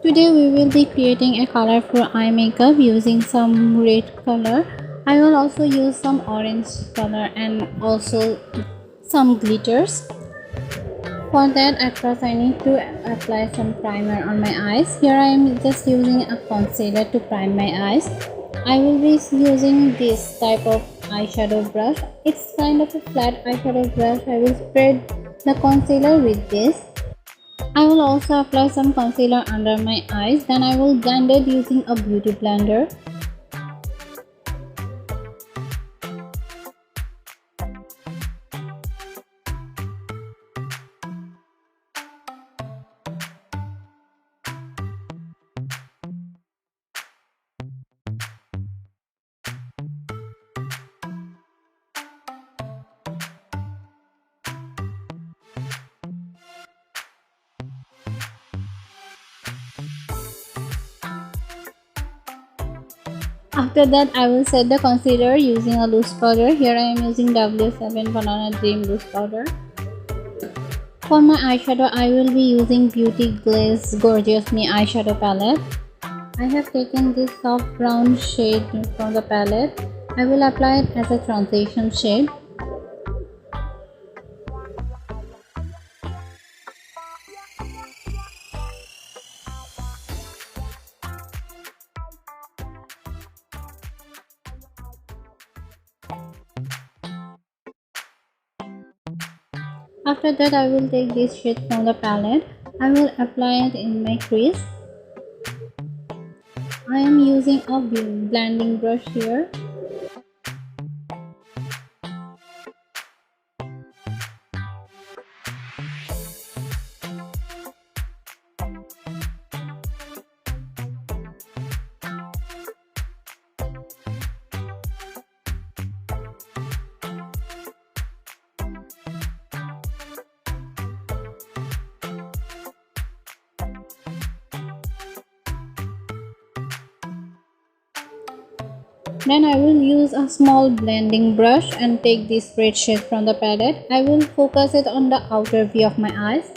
Today we will be creating a colorful eye makeup using some red color. I will also use some orange color and also some glitters. For that, at first I need to apply some primer on my eyes. Here I am just using a concealer to prime my eyes. I will be using this type of eyeshadow brush. It's kind of a flat eyeshadow brush. I will spread the concealer with this. I will also apply some concealer under my eyes. Then I will blend it using a beauty blender. After that, I will set the concealer using a loose powder. Here I am using W7 Banana Dream loose powder. For my eyeshadow, I will be using Beauty Glaze Gorgeousme eyeshadow palette. I have taken this soft brown shade from the palette. I will apply it as a transition shade. After that, I will take this shade from the palette. I will apply it in my crease. I am using a blending brush here. Then I will use a small blending brush and take this red shade from the palette. I will focus it on the outer V of my eyes.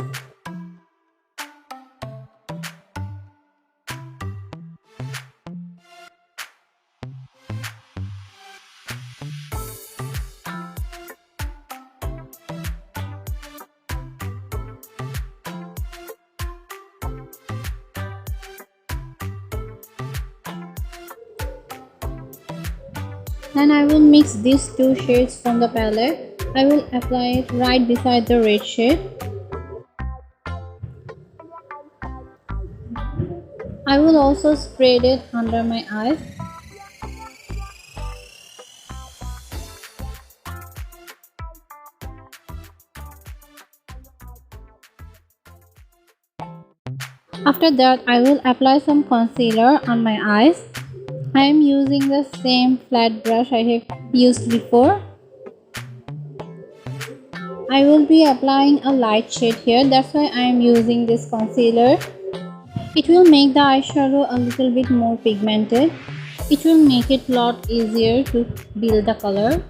Then I will mix these two shades from the palette. I will apply it right beside the red shade. I will also spread it under my eyes. After that, I will apply some concealer on my eyes. I am using the same flat brush I have used before. I will be applying a light shade here. That's why I am using this concealer. It will make the eyeshadow a little bit more pigmented. It will make it a lot easier to build the color.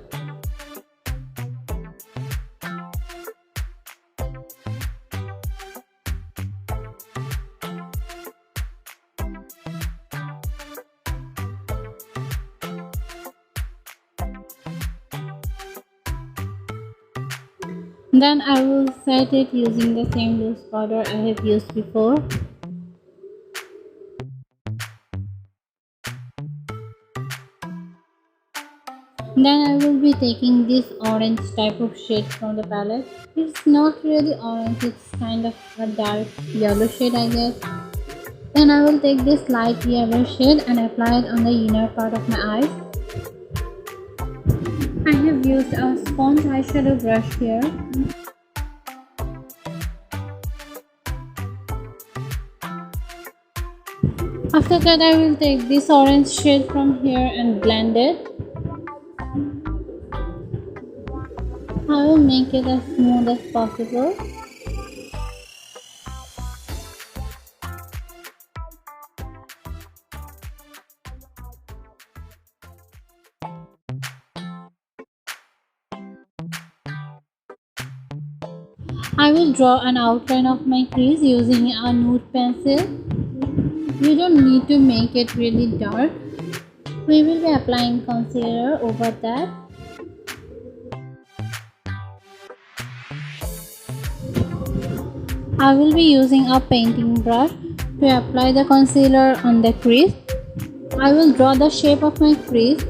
Then I will set it using the same loose powder I have used before. Then I will be taking this orange type of shade from the palette. It's not really orange, it's kind of a dark yellow shade, I guess. Then I will take this light yellow shade and apply it on the inner part of my eyes. I have used a sponge eyeshadow brush here. After that, I will take this orange shade from here and blend it. I will make it as smooth as possible. I will draw an outline of my crease using a nude pencil. You don't need to make it really dark. We will be applying concealer over that. I will be using a painting brush to apply the concealer on the crease. I will draw the shape of my crease.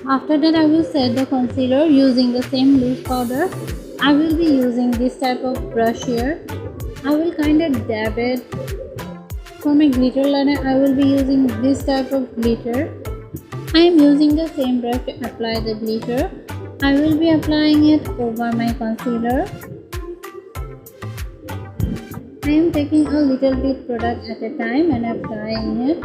After that, I will set the concealer using the same loose powder. I will be using this type of brush here. I will kind of dab it. For my glitter liner, I will be using this type of glitter. I am using the same brush to apply the glitter. I will be applying it over my concealer. I am taking a little bit product at a time and applying it.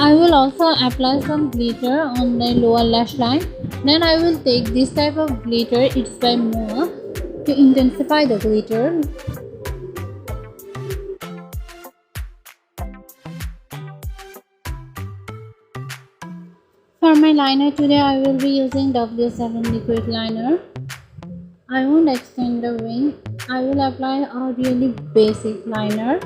I will also apply some glitter on the lower lash line. Then I will take this type of glitter, it's by Maange, to intensify the glitter. For my liner today, I will be using W7 liquid liner. I won't extend the wing. I will apply a really basic liner.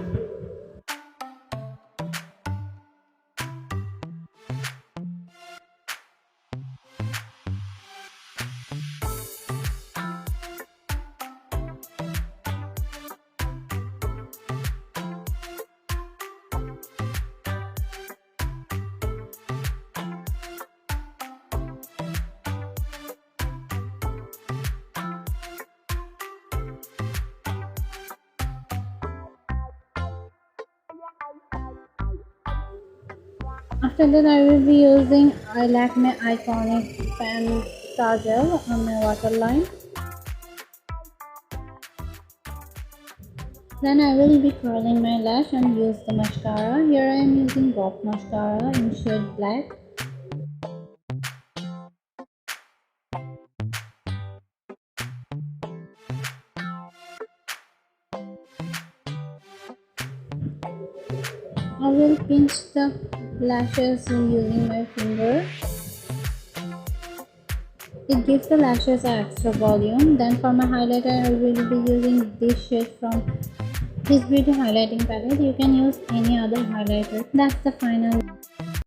After that, I will be using Lakme Iconic Pen Kajal on my waterline. Then I will be curling my lash and use the mascara. Here I am using Gopinath mascara in shade black. I will pinch the lashes using my finger. It gives the lashes an extra volume. Then for my highlighter, I will be using this shade from this beauty highlighting palette. You can use any other highlighter. That's the final